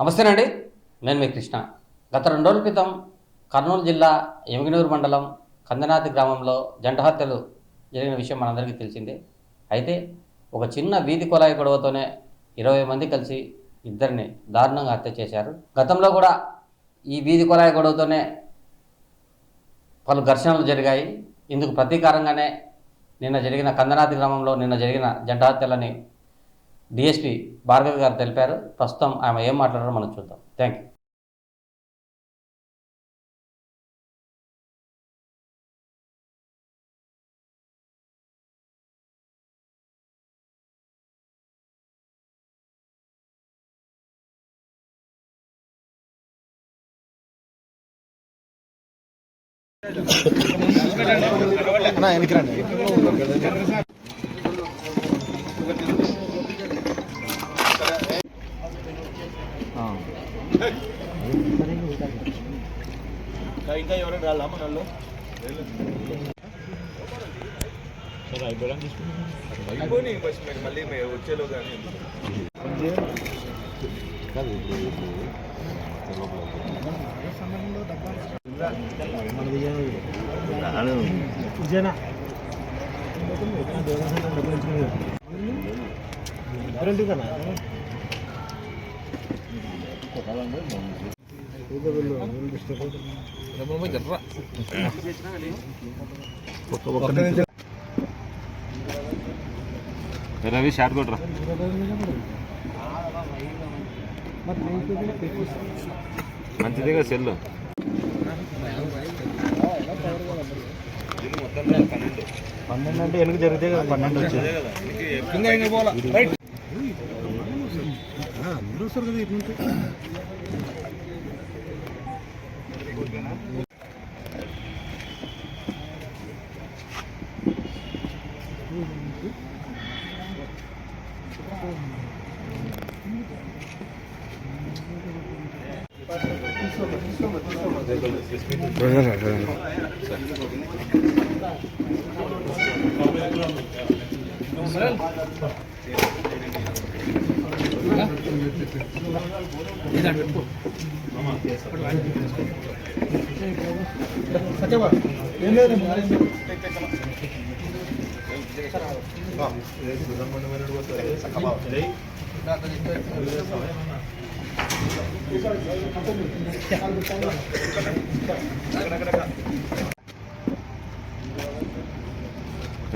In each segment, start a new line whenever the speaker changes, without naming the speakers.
నమస్తేనండి, నేను మీ కృష్ణ. గత 2 రోజుల క్రితం కర్నూలు జిల్లా ఎమిగనూరు మండలం కందనాతి గ్రామంలో జంట హత్యలు జరిగిన విషయం మనందరికీ తెలిసిందే. అయితే ఒక చిన్న వీధి కొలాయి గొడవతోనే 20 మంది కలిసి ఇద్దరిని దారుణంగా హత్య చేశారు. గతంలో కూడా ఈ వీధి కొలాయి గొడవతోనే పలు ఘర్షణలు జరిగాయి. ఇందుకు ప్రతీకారంగానే కందనాతి గ్రామంలో నిన్న జరిగిన జంట హత్యలని డిఎస్పీ భార్గవి గారు తెలిపారు. ప్రస్తుతం ఆమె ఏం మాట్లాడారో మనం చూద్దాం. Thank you.
ఇంకా ఎవరైనా రాళ్ళమ్మ నన్ను సరే అయిపోయాం తీసుకుని మళ్ళీ వచ్చేలో కానీ రవి షాట్ కొట్రా మంచిదిగా సెల్ 12 అంటే వెనుక జరిగితే కదా 12 వచ్చేది అందరూ వస్తారు కదా ఇటు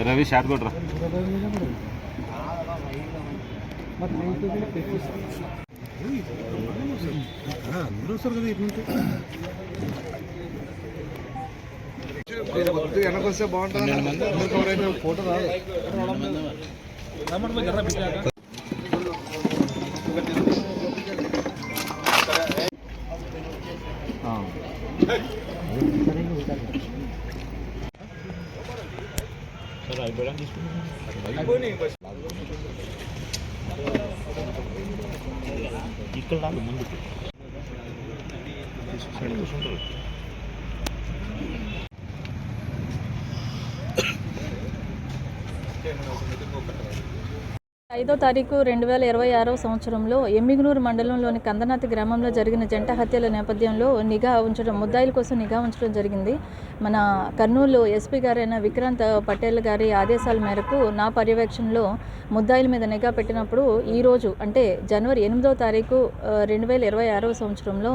రవి షాట్ కొట్రా అందరూ వస్తారు కదా ఇటు వెనకొస్తే బాగుంటుంది ఫోటో రాదు సరే అయిపోయాం తీసుకుని ఇక్కడ రాదు ముందుకు కూర్చుంటారు.
5వ తారీఖు 2026 సంవత్సరంలో ఎమ్మిగనూరు మండలంలోని కందనాతి గ్రామంలో జరిగిన జంట హత్యల నేపథ్యంలో ముద్దాయిల కోసం నిఘా ఉంచడం జరిగింది. మన కర్నూలు ఎస్పీ గారైన విక్రాంత్ పటేల్ గారి ఆదేశాల మేరకు నా పర్యవేక్షణలో ముద్దాయిల మీద నిఘా పెట్టినప్పుడు ఈరోజు అంటే జనవరి 8వ తారీఖు 2026 సంవత్సరంలో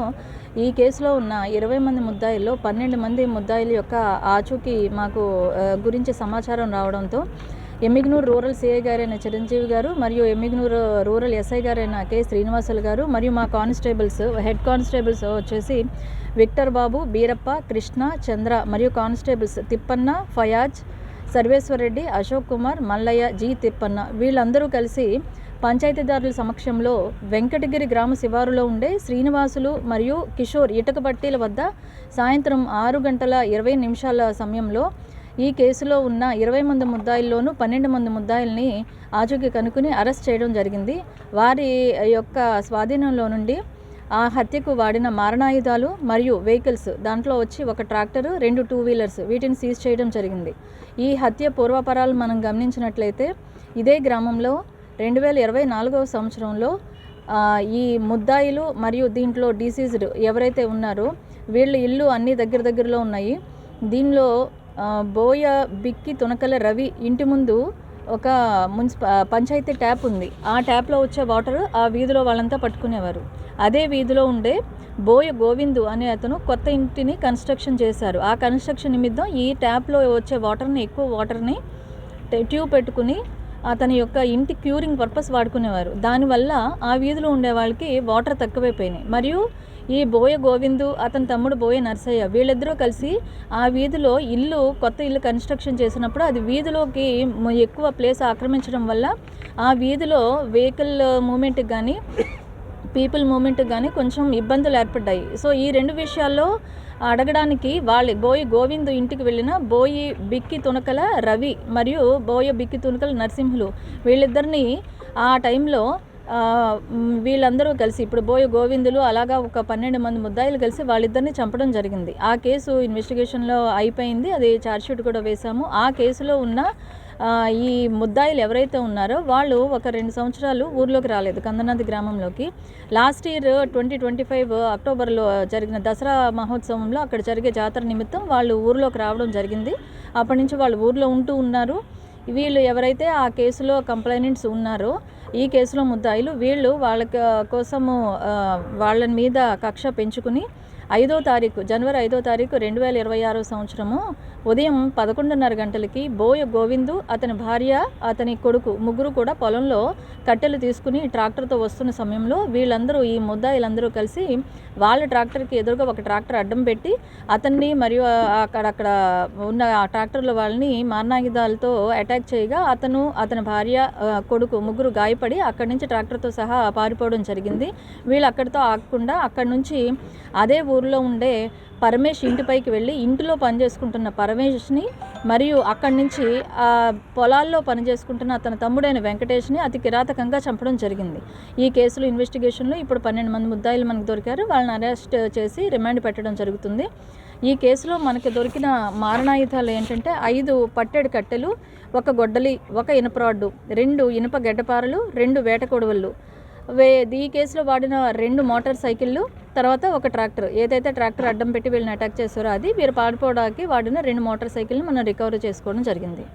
ఈ కేసులో ఉన్న 20 మంది ముద్దాయిల్లో 12 మంది ముద్దాయిల యొక్క ఆచూకీ మాకు గురించి సమాచారం రావడంతో ఎమ్మిగనూరు రూరల్ సిఐ గారైన చిరంజీవి గారు మరియు ఎమ్మిగనూరు రూరల్ ఎస్ఐ గారైన కె శ్రీనివాసులు గారు మరియు మా హెడ్ కానిస్టేబుల్స్ వచ్చేసి విక్టర్ బాబు, బీరప్ప, కృష్ణ, చంద్ర మరియు కానిస్టేబుల్స్ తిప్పన్న, ఫయాజ్, సర్వేశ్వర్ రెడ్డి, అశోక్ కుమార్, మల్లయ్య, జి తిప్పన్న వీళ్ళందరూ కలిసి పంచాయతీదారుల సమక్షంలో వెంకటగిరి గ్రామ శివారులో ఉండే శ్రీనివాసులు మరియు కిషోర్ ఇటుక పట్టీల వద్ద సాయంత్రం 6:20 సమయంలో ఈ కేసులో ఉన్న 20 మంది ముద్దాయిల్లోనూ 12 మంది ముద్దాయిల్ని ఆచూకీ కనుక్కుని అరెస్ట్ చేయడం జరిగింది. వారి యొక్క స్వాధీనంలో నుండి ఆ హత్యకు వాడిన మారణాయుధాలు మరియు వెహికల్స్ దాంట్లో వచ్చి ఒక ట్రాక్టరు, 2 2 వీలర్స్ వీటిని సీజ్ చేయడం జరిగింది. ఈ హత్య పూర్వాపరాలు మనం గమనించినట్లయితే ఇదే గ్రామంలో 2024వ సంవత్సరంలో ఈ ముద్దాయిలు మరియు దీంట్లో డిసీజ్డ్ ఎవరైతే ఉన్నారో వీళ్ళ ఇల్లు అన్నీ దగ్గరలో ఉన్నాయి. దీనిలో బోయ బిక్కి తునకల రవి ఇంటి ముందు ఒక పంచాయతీ ట్యాప్ ఉంది. ఆ ట్యాప్లో వచ్చే వాటర్ ఆ వీధిలో వాళ్ళంతా పట్టుకునేవారు. అదే వీధిలో ఉండే బోయ గోవిందు అనే అతను కొత్త ఇంటిని కన్స్ట్రక్షన్ చేశారు. ఆ కన్స్ట్రక్షన్ నిమిత్తం ఈ ట్యాప్లో వచ్చే ఎక్కువ వాటర్ని ట్యూబ్ పెట్టుకుని అతని యొక్క ఇంటి క్యూరింగ్ పర్పస్ వాడుకునేవారు. దానివల్ల ఆ వీధిలో ఉండే వాళ్ళకి వాటర్ తక్కువైపోయినాయి. మరియు ఈ బోయ గోవిందు అతని తమ్ముడు బోయ నర్సయ్య వీళ్ళిద్దరూ కలిసి ఆ వీధిలో కొత్త ఇల్లు కన్స్ట్రక్షన్ చేసినప్పుడు అది వీధిలోకి ఎక్కువ ప్లేస్ ఆక్రమించడం వల్ల ఆ వీధిలో వెహికల్ మూమెంట్కి కానీ పీపుల్ మూమెంట్కి కానీ కొంచెం ఇబ్బందులు ఏర్పడ్డాయి. సో ఈ 2 విషయాల్లో అడగడానికి బోయి గోవిందు ఇంటికి వెళ్ళిన బోయి బిక్కి తునకల రవి మరియు బోయ బిక్కి తునకల నరసింహులు వీళ్ళిద్దరిని ఆ టైంలో వీళ్ళందరూ కలిసి ఇప్పుడు బోయ గోవిందులు అలాగా ఒక 12 మంది ముద్దాయిలు కలిసి వాళ్ళిద్దరిని చంపడం జరిగింది. ఆ కేసు ఇన్వెస్టిగేషన్లో అయిపోయింది. అది ఛార్జ్షీట్ కూడా వేశాము. ఆ కేసులో ఉన్న ఈ ముద్దాయిలు ఎవరైతే ఉన్నారో వాళ్ళు ఒక 2 సంవత్సరాలు ఊర్లోకి రాలేదు, కందనాది గ్రామంలోకి. లాస్ట్ ఇయర్ 2025 అక్టోబర్లో జరిగిన దసరా మహోత్సవంలో అక్కడ జరిగే జాతర నిమిత్తం వాళ్ళు ఊర్లోకి రావడం జరిగింది. అప్పటి నుంచి వాళ్ళు ఊర్లో ఉంటూ ఉన్నారు. వీళ్ళు ఎవరైతే ఆ కేసులో కంప్లైనెంట్స్ ఉన్నారో ఈ కేసులో ముద్దాయిలు వీళ్ళు కోసము వాళ్ళ మీద కక్ష పెంచుకుని జనవరి 5వ తారీఖు 2026 సంవత్సరము ఉదయం 11:30 గంటలకి బోయ గోవిందు అతని భార్య అతని కొడుకు ముగ్గురు కూడా పొలంలో కట్టెలు తీసుకుని ట్రాక్టర్తో వస్తున్న సమయంలో వీళ్ళందరూ ఈ ముద్దాయిలందరూ కలిసి వాళ్ళ ట్రాక్టర్కి ఎదురుగా ఒక ట్రాక్టర్ అడ్డం పెట్టి అతన్ని మరియు అక్కడ ఉన్న ఆ ట్రాక్టర్లో వాళ్ళని మారణాయుధాలతో అటాక్ చేయగా అతని భార్య కొడుకు ముగ్గురు గాయపడి అక్కడి నుంచి ట్రాక్టర్తో సహా పారిపోవడం జరిగింది. వీళ్ళు అక్కడితో ఆగకుండా అక్కడి నుంచి అదే ఊరిలో ఉండే పరమేష్ ఇంటిపైకి వెళ్ళి ఇంటిలో పనిచేసుకుంటున్న పరమేష్ని మరియు అక్కడి నుంచి ఆ పొలాల్లో పనిచేసుకుంటున్న అతని తమ్ముడైన వెంకటేష్ని అతి కిరాతకంగా చంపడం జరిగింది. ఈ కేసులో ఇన్వెస్టిగేషన్లో ఇప్పుడు 12 మంది ముద్దాయిలు మనకు దొరికారు. వాళ్ళని అరెస్ట్ చేసి రిమాండ్ పెట్టడం జరుగుతుంది. ఈ కేసులో మనకి దొరికిన మారణాయుధాలు ఏంటంటే 5 పట్టెడు కట్టెలు, 1 గొడ్డలి, 1 ఇనుప రాడ్డు, 2 ఇనుప గడ్డపారలు, 2 వేట కొడవళ్ళు, ఈ కేసులో వాడిన 2 మోటార్ సైకిళ్ళు, తర్వాత 1 ట్రాక్టర్. ఏదైతే ట్రాక్టర్ అడ్డం పెట్టి వీళ్ళని అటాక్ చేశారో అది వీరు పారిపోవడానికి వాడిన 2 మోటార్ సైకిల్ని మనం రికవరీ చేసుకోవడం జరిగింది.